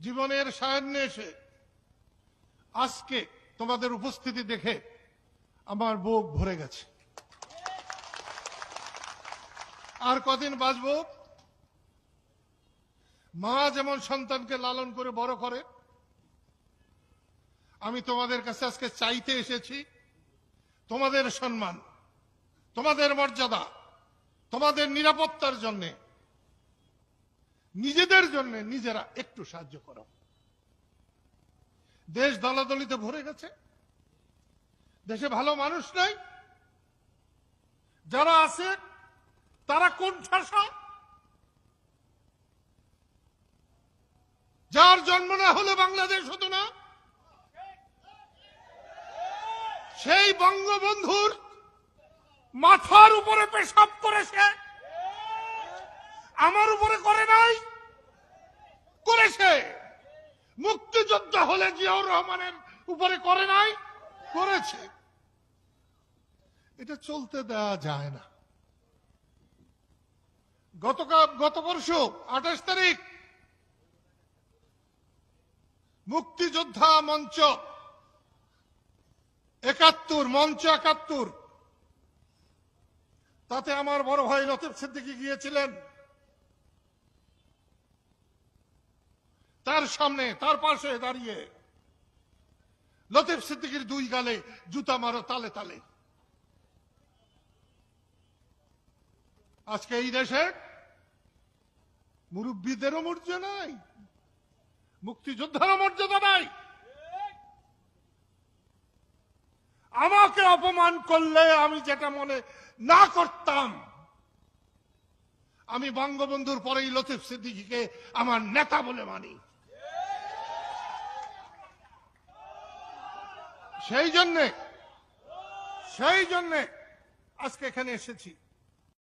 জীবনের সায়ান্নে এসে আজকে তোমাদের উপস্থিতি দেখে আমার বুক ভরে গেছে। আর কদিন বাঁচব? মা যেমন সন্তানকে লালন করে বড় করে, আমি তোমাদের কাছে আজকে চাইতে এসেছি তোমাদের সম্মান, তোমাদের মর্যাদা, তোমাদের নিরাপত্তার জন্য নিজেদের জন্য নিজেরা একটু সাহায্য করো। দেশ দলাদলিতে ভরে গেছে, দেশে ভালো মানুষ নাই, যারা আছে তারা কোন ঠাসা, যার জন্ম না হলে বাংলাদেশ হতো না, সেই বঙ্গবন্ধুর মাথার উপরে পেশাব করেছে, আমার উপরে করে নাই, করেছে। মুক্তিযোদ্ধা হলে জিয়াউর রহমানের উপরে করে নাই, করেছে। এটা চলতে দেওয়া যায় না। গত পরশু 28 তারিখ মুক্তিযোদ্ধা মঞ্চ 71 তাতে আমার বড় ভাই লতিফ সিদ্দিকী গিয়েছিলেন। তার সামনে, তার পাশে দাঁড়িয়ে লতিফ সিদ্দিকীর দুই গালে জুতা মারো তালে তালে। আজকে এই দেশে মুরব্বীদেরও মর্যাদা নাই, মুক্তিযোদ্ধারও মর্যাদা নাই। আমাকে অপমান করলে আমি যেটা মনে না করতাম, আমি বঙ্গবন্ধুর পরেই লতিফ সিদ্দিকীকে আমার নেতা বলে মানি। সেই জন্যে আজকে এখানে এসেছি।